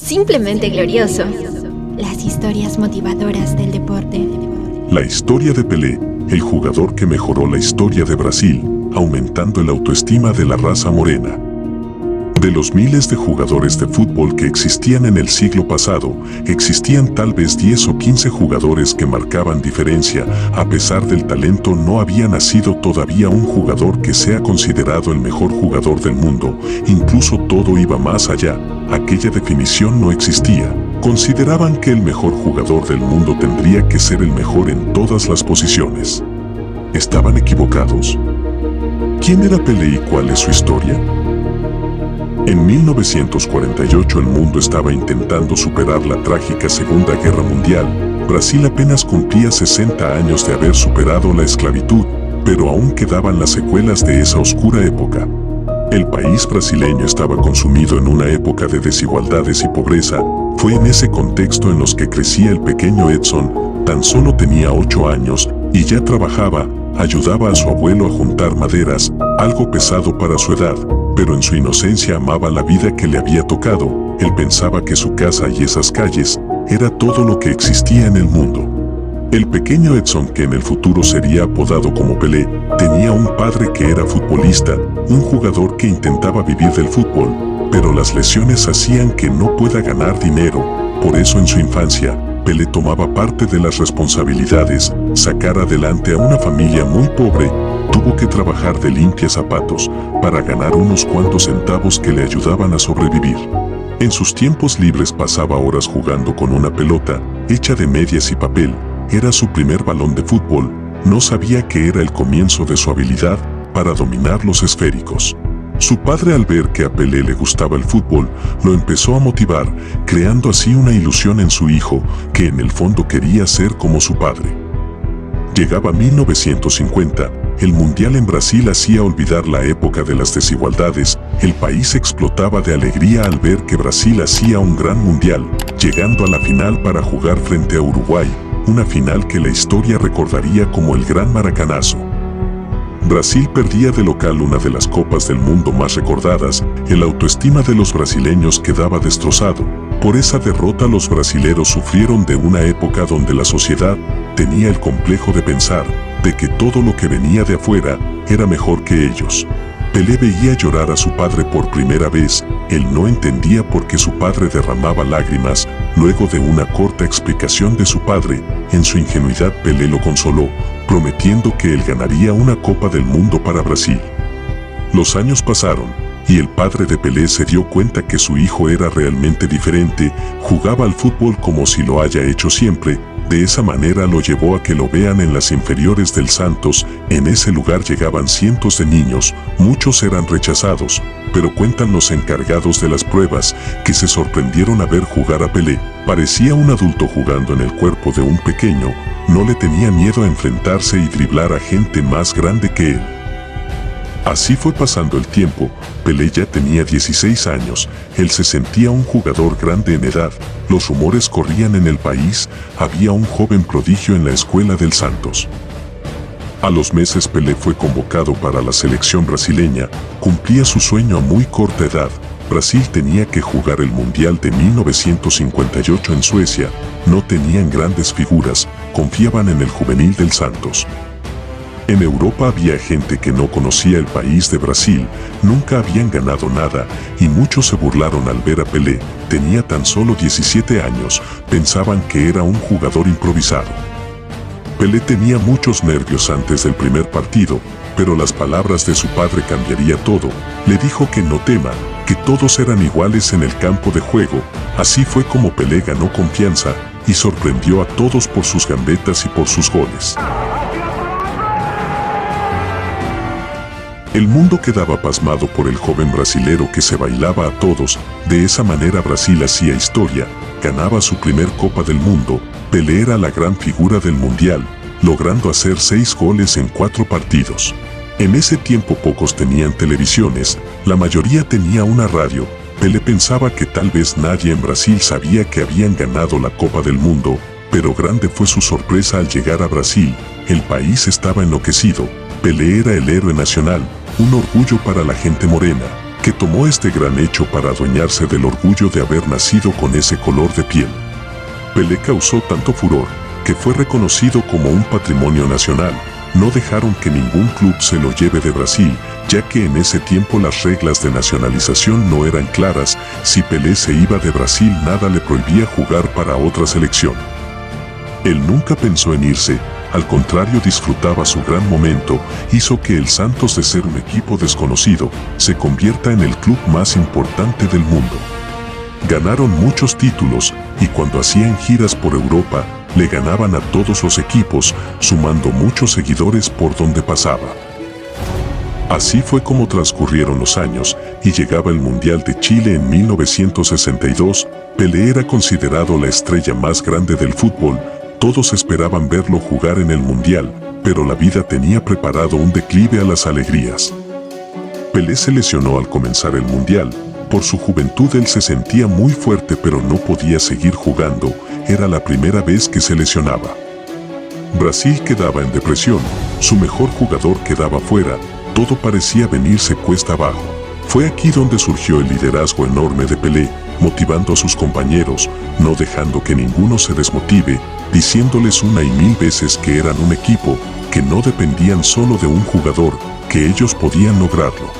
simplemente glorioso. Las historias motivadoras del deporte. La historia de Pelé, el jugador que mejoró la historia de Brasil, aumentando el autoestima de la raza morena. De los miles de jugadores de fútbol que existían en el siglo pasado, existían tal vez 10 o 15 jugadores que marcaban diferencia. A pesar del talento, no había nacido todavía un jugador que sea considerado el mejor jugador del mundo. Incluso todo iba más allá. Aquella definición no existía. Consideraban que el mejor jugador del mundo tendría que ser el mejor en todas las posiciones. ¿Estaban equivocados? ¿Quién era Pelé y cuál es su historia? En 1948 el mundo estaba intentando superar la trágica Segunda Guerra Mundial. Brasil apenas cumplía 60 años de haber superado la esclavitud, pero aún quedaban las secuelas de esa oscura época. El país brasileño estaba consumido en una época de desigualdades y pobreza. Fue en ese contexto en los que crecía el pequeño Edson. Tan solo tenía 8 años y ya trabajaba, ayudaba a su abuelo a juntar maderas, algo pesado para su edad, pero en su inocencia amaba la vida que le había tocado. Él pensaba que su casa y esas calles era todo lo que existía en el mundo. El pequeño Edson, que en el futuro sería apodado como Pelé, tenía un padre que era futbolista, un jugador que intentaba vivir del fútbol, pero las lesiones hacían que no pueda ganar dinero. Por eso en su infancia, Pelé tomaba parte de las responsabilidades. Sacar adelante a una familia muy pobre, tuvo que trabajar de limpiazapatos para ganar unos cuantos centavos que le ayudaban a sobrevivir. En sus tiempos libres pasaba horas jugando con una pelota hecha de medias y papel. Era su primer balón de fútbol. No sabía que era el comienzo de su habilidad para dominar los esféricos. Su padre, al ver que a Pelé le gustaba el fútbol, lo empezó a motivar, creando así una ilusión en su hijo, que en el fondo quería ser como su padre. Llegaba 1950, el Mundial en Brasil hacía olvidar la época de las desigualdades. El país explotaba de alegría al ver que Brasil hacía un gran Mundial, llegando a la final para jugar frente a Uruguay, una final que la historia recordaría como el Gran Maracanazo. Brasil perdía de local una de las copas del mundo más recordadas. El autoestima de los brasileños quedaba destrozado. Por esa derrota los brasileros sufrieron de una época donde la sociedad tenía el complejo de pensar de que todo lo que venía de afuera era mejor que ellos. Pelé veía llorar a su padre por primera vez. Él no entendía por qué su padre derramaba lágrimas. Luego de una corta explicación de su padre, en su ingenuidad Pelé lo consoló, prometiendo que él ganaría una Copa del Mundo para Brasil. Los años pasaron, y el padre de Pelé se dio cuenta que su hijo era realmente diferente. Jugaba al fútbol como si lo haya hecho siempre. De esa manera lo llevó a que lo vean en las inferiores del Santos. En ese lugar llegaban cientos de niños, muchos eran rechazados, pero cuentan los encargados de las pruebas que se sorprendieron a ver jugar a Pelé. Parecía un adulto jugando en el cuerpo de un pequeño, no le tenía miedo a enfrentarse y driblar a gente más grande que él. Así fue pasando el tiempo. Pelé ya tenía 16 años, él se sentía un jugador grande en edad. Los rumores corrían en el país, había un joven prodigio en la escuela del Santos. A los meses Pelé fue convocado para la selección brasileña, cumplía su sueño a muy corta edad. Brasil tenía que jugar el Mundial de 1958 en Suecia, no tenían grandes figuras, confiaban en el juvenil del Santos. En Europa había gente que no conocía el país de Brasil, nunca habían ganado nada, y muchos se burlaron al ver a Pelé. Tenía tan solo 17 años, pensaban que era un jugador improvisado. Pelé tenía muchos nervios antes del primer partido, pero las palabras de su padre cambiaría todo. Le dijo que no tema, que todos eran iguales en el campo de juego. Así fue como Pelé ganó confianza y sorprendió a todos por sus gambetas y por sus goles. El mundo quedaba pasmado por el joven brasilero que se bailaba a todos. De esa manera Brasil hacía historia, ganaba su primer Copa del Mundo. Pelé era la gran figura del Mundial, logrando hacer 6 goles en 4 partidos. En ese tiempo pocos tenían televisiones, la mayoría tenía una radio. Pelé pensaba que tal vez nadie en Brasil sabía que habían ganado la Copa del Mundo, pero grande fue su sorpresa al llegar a Brasil. El país estaba enloquecido. Pelé era el héroe nacional, un orgullo para la gente morena. que tomó este gran hecho para adueñarse del orgullo de haber nacido con ese color de piel. Pelé causó tanto furor que fue reconocido como un patrimonio nacional. No dejaron que ningún club se lo lleve de Brasil, ya que en ese tiempo las reglas de nacionalización no eran claras. Si Pelé se iba de Brasil, nada le prohibía jugar para otra selección. Él nunca pensó en irse, al contrario, disfrutaba su gran momento, hizo que el Santos, de ser un equipo desconocido, se convierta en el club más importante del mundo. Ganaron muchos títulos y cuando hacían giras por Europa, le ganaban a todos los equipos, sumando muchos seguidores por donde pasaba. Así fue como transcurrieron los años y llegaba el Mundial de Chile en 1962. Pelé era considerado la estrella más grande del fútbol. Todos esperaban verlo jugar en el Mundial, pero la vida tenía preparado un declive a las alegrías. Pelé se lesionó al comenzar el Mundial. Por su juventud él se sentía muy fuerte, pero no podía seguir jugando. Era la primera vez que se lesionaba. Brasil quedaba en depresión. Su mejor jugador quedaba fuera. Todo parecía venirse cuesta abajo. Fue aquí donde surgió el liderazgo enorme de Pelé, motivando a sus compañeros, no dejando que ninguno se desmotive, diciéndoles una y mil veces que eran un equipo, que no dependían solo de un jugador, que ellos podían lograrlo.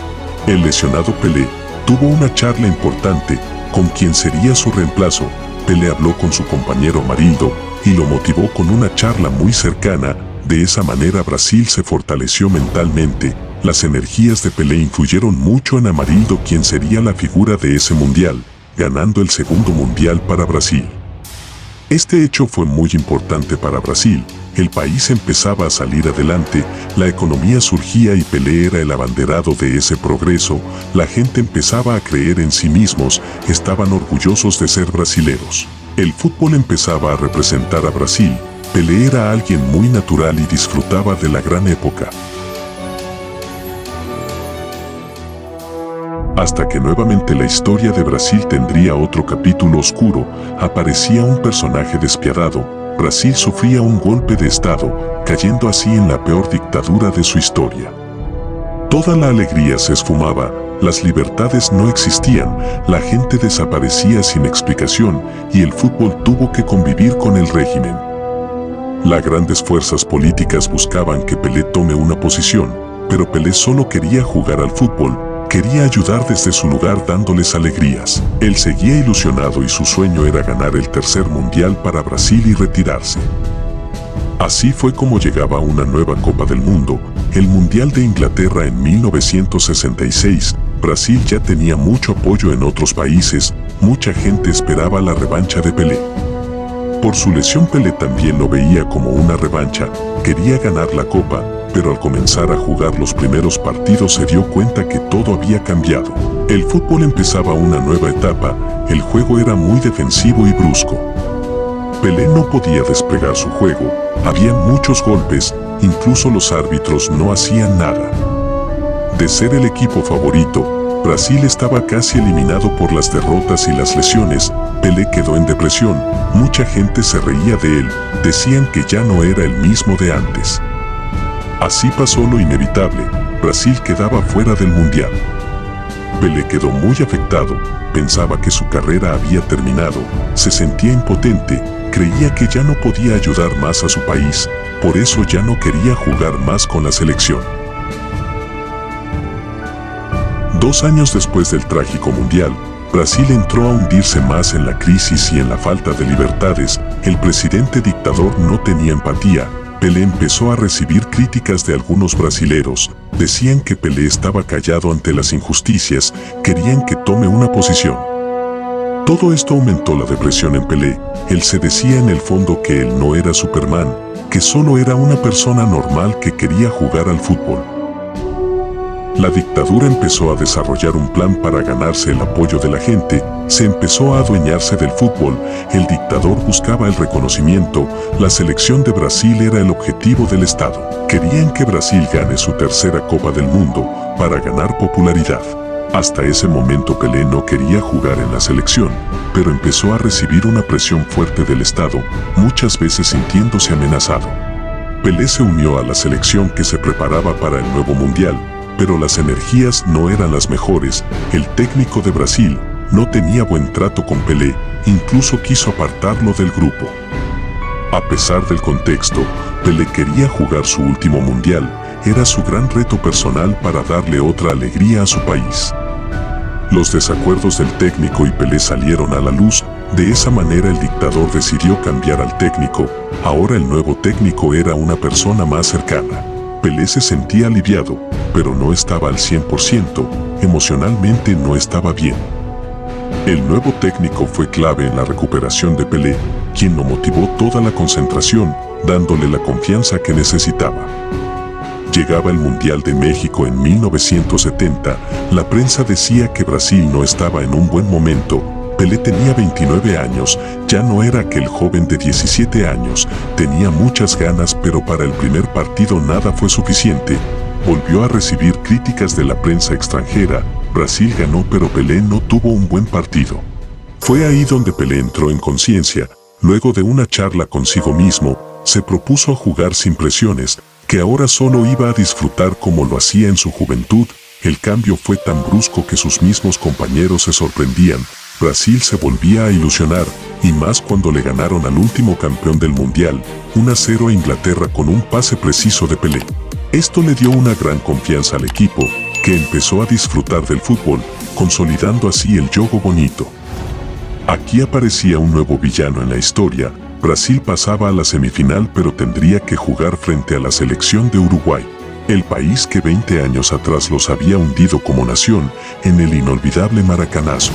El lesionado Pelé tuvo una charla importante con quien sería su reemplazo. Pelé habló con su compañero Amarildo y lo motivó con una charla muy cercana. De esa manera Brasil se fortaleció mentalmente. Las energías de Pelé influyeron mucho en Amarildo, quien sería la figura de ese mundial, ganando el segundo mundial para Brasil. Este hecho fue muy importante para Brasil. El país empezaba a salir adelante, la economía surgía y Pelé era el abanderado de ese progreso. La gente empezaba a creer en sí mismos, estaban orgullosos de ser brasileros. El fútbol empezaba a representar a Brasil. Pelé era alguien muy natural y disfrutaba de la gran época. Hasta que nuevamente la historia de Brasil tendría otro capítulo oscuro. Aparecía un personaje despiadado. Brasil sufría un golpe de estado, cayendo así en la peor dictadura de su historia. Toda la alegría se esfumaba, las libertades no existían, la gente desaparecía sin explicación y el fútbol tuvo que convivir con el régimen. Las grandes fuerzas políticas buscaban que Pelé tome una posición, pero Pelé solo quería jugar al fútbol. Quería ayudar desde su lugar dándoles alegrías. Él seguía ilusionado y su sueño era ganar el tercer mundial para Brasil y retirarse. Así fue como llegaba una nueva Copa del Mundo, el Mundial de Inglaterra en 1966. Brasil ya tenía mucho apoyo en otros países, mucha gente esperaba la revancha de Pelé. Por su lesión Pelé también lo veía como una revancha, quería ganar la Copa, pero al comenzar a jugar los primeros partidos se dio cuenta que todo había cambiado. El fútbol empezaba una nueva etapa, el juego era muy defensivo y brusco. Pelé no podía desplegar su juego, habían muchos golpes, incluso los árbitros no hacían nada. De ser el equipo favorito, Brasil estaba casi eliminado por las derrotas y las lesiones. Pelé quedó en depresión, mucha gente se reía de él, decían que ya no era el mismo de antes. Así pasó lo inevitable, Brasil quedaba fuera del mundial. Pelé quedó muy afectado, pensaba que su carrera había terminado, se sentía impotente, creía que ya no podía ayudar más a su país, por eso ya no quería jugar más con la selección. 2 años después del trágico mundial, Brasil entró a hundirse más en la crisis y en la falta de libertades. El presidente dictador no tenía empatía. Pelé empezó a recibir críticas de algunos brasileros. Decían que Pelé estaba callado ante las injusticias, querían que tome una posición. Todo esto aumentó la depresión en Pelé. Él se decía en el fondo que él no era Superman, que solo era una persona normal que quería jugar al fútbol. La dictadura empezó a desarrollar un plan para ganarse el apoyo de la gente, se empezó a adueñarse del fútbol, el dictador buscaba el reconocimiento, la selección de Brasil era el objetivo del Estado. Querían que Brasil gane su tercera Copa del Mundo para ganar popularidad. Hasta ese momento Pelé no quería jugar en la selección, pero empezó a recibir una presión fuerte del Estado, muchas veces sintiéndose amenazado. Pelé se unió a la selección que se preparaba para el nuevo mundial, pero las energías no eran las mejores. El técnico de Brasil no tenía buen trato con Pelé, incluso quiso apartarlo del grupo. A pesar del contexto, Pelé quería jugar su último mundial, era su gran reto personal para darle otra alegría a su país. Los desacuerdos del técnico y Pelé salieron a la luz, de esa manera el dictador decidió cambiar al técnico, ahora el nuevo técnico era una persona más cercana. Pelé se sentía aliviado, pero no estaba al 100%, emocionalmente no estaba bien. El nuevo técnico fue clave en la recuperación de Pelé, quien lo motivó toda la concentración, dándole la confianza que necesitaba. Llegaba el Mundial de México en 1970, la prensa decía que Brasil no estaba en un buen momento. Pelé tenía 29 años, ya no era aquel joven de 17 años, tenía muchas ganas, pero para el primer partido nada fue suficiente. Volvió a recibir críticas de la prensa extranjera. Brasil ganó, pero Pelé no tuvo un buen partido. Fue ahí donde Pelé entró en conciencia. Luego de una charla consigo mismo, se propuso a jugar sin presiones, que ahora solo iba a disfrutar como lo hacía en su juventud. El cambio fue tan brusco que sus mismos compañeros se sorprendían. Brasil se volvía a ilusionar, y más cuando le ganaron al último campeón del mundial, 1-0 a Inglaterra con un pase preciso de Pelé. Esto le dio una gran confianza al equipo, que empezó a disfrutar del fútbol, consolidando así el juego bonito. Aquí aparecía un nuevo villano en la historia. Brasil pasaba a la semifinal, pero tendría que jugar frente a la selección de Uruguay, el país que 20 años atrás los había hundido como nación en el inolvidable Maracanazo.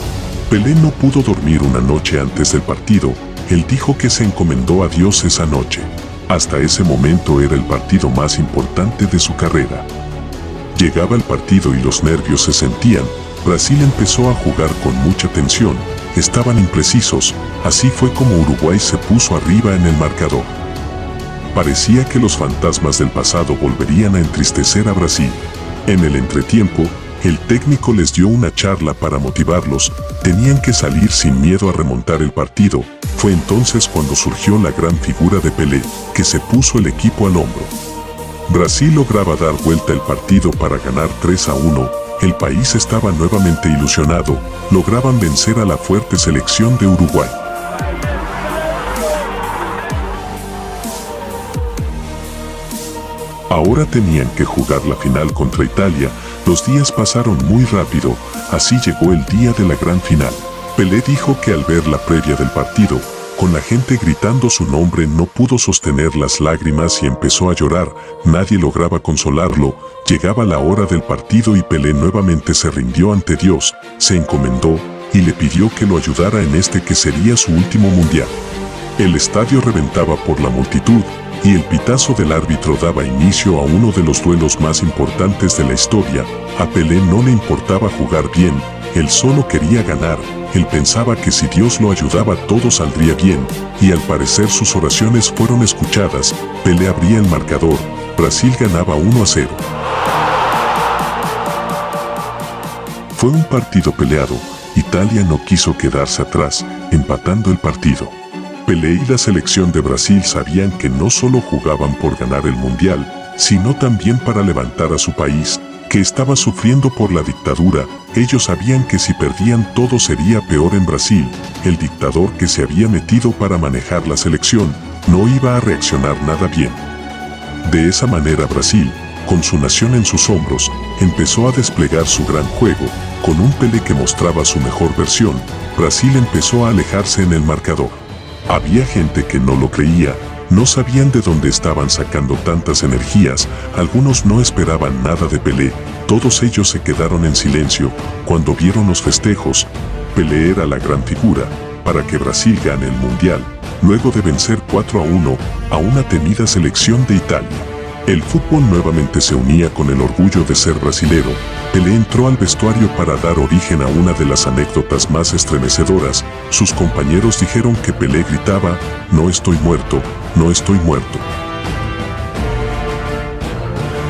Pelé no pudo dormir una noche antes del partido. Él dijo que se encomendó a Dios esa noche. Hasta ese momento era el partido más importante de su carrera. Llegaba el partido y los nervios se sentían. Brasil empezó a jugar con mucha tensión. Estaban imprecisos, así fue como Uruguay se puso arriba en el marcador. Parecía que los fantasmas del pasado volverían a entristecer a Brasil. En el entretiempo, el técnico les dio una charla para motivarlos, tenían que salir sin miedo a remontar el partido. Fue entonces cuando surgió la gran figura de Pelé, que se puso el equipo al hombro. Brasil lograba dar vuelta el partido para ganar 3-1, el país estaba nuevamente ilusionado, lograban vencer a la fuerte selección de Uruguay. Ahora tenían que jugar la final contra Italia. Los días pasaron muy rápido, así llegó el día de la gran final. Pelé dijo que al ver la previa del partido, con la gente gritando su nombre, no pudo sostener las lágrimas y empezó a llorar. Nadie lograba consolarlo. Llegaba la hora del partido y Pelé nuevamente se rindió ante Dios, se encomendó y le pidió que lo ayudara en este que sería su último mundial. El estadio reventaba por la multitud y el pitazo del árbitro daba inicio a uno de los duelos más importantes de la historia. A Pelé no le importaba jugar bien, él solo quería ganar. Él pensaba que si Dios lo ayudaba todo saldría bien, y al parecer sus oraciones fueron escuchadas. Pelé abría el marcador, Brasil ganaba 1-0. Fue un partido peleado, Italia no quiso quedarse atrás, empatando el partido. Pelé y la selección de Brasil sabían que no solo jugaban por ganar el mundial, sino también para levantar a su país, que estaba sufriendo por la dictadura. Ellos sabían que si perdían todo sería peor en Brasil. El dictador que se había metido para manejar la selección no iba a reaccionar nada bien. De esa manera Brasil, con su nación en sus hombros, empezó a desplegar su gran juego. Con un Pelé que mostraba su mejor versión, Brasil empezó a alejarse en el marcador. Había gente que no lo creía, no sabían de dónde estaban sacando tantas energías, algunos no esperaban nada de Pelé, todos ellos se quedaron en silencio cuando vieron los festejos. Pelé era la gran figura para que Brasil gane el mundial, luego de vencer 4-1 a una temida selección de Italia. El fútbol nuevamente se unía con el orgullo de ser brasilero. Pelé entró al vestuario para dar origen a una de las anécdotas más estremecedoras. Sus compañeros dijeron que Pelé gritaba: "No estoy muerto, no estoy muerto".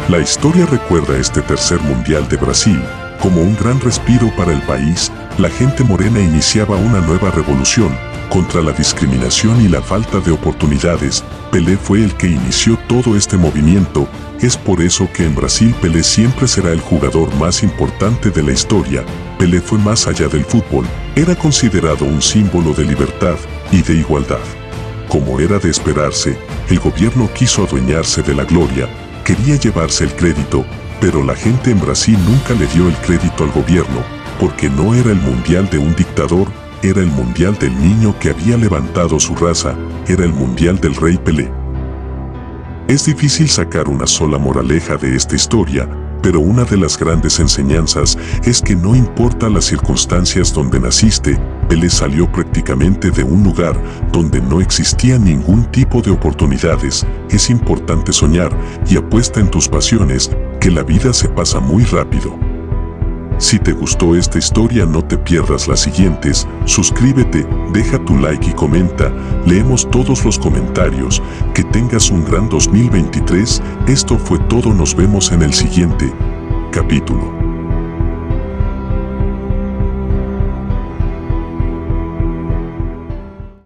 La historia recuerda este tercer mundial de Brasil como un gran respiro para el país. La gente morena iniciaba una nueva revolución. contra la discriminación y la falta de oportunidades. Pelé fue el que inició todo este movimiento. Es por eso que en Brasil Pelé siempre será el jugador más importante de la historia. Pelé fue más allá del fútbol, era considerado un símbolo de libertad y de igualdad. Como era de esperarse, el gobierno quiso adueñarse de la gloria, quería llevarse el crédito, pero la gente en Brasil nunca le dio el crédito al gobierno, porque no era el mundial de un dictador, era el mundial del niño que había levantado su raza, era el mundial del rey Pelé. Es difícil sacar una sola moraleja de esta historia, pero una de las grandes enseñanzas es que no importa las circunstancias donde naciste, Pelé salió prácticamente de un lugar donde no existía ningún tipo de oportunidades. Es importante soñar y apuesta en tus pasiones, que la vida se pasa muy rápido. Si te gustó esta historia, no te pierdas las siguientes. Suscríbete, deja tu like y comenta. Leemos todos los comentarios. Que tengas un gran 2023. Esto fue todo. Nos vemos en el siguiente capítulo.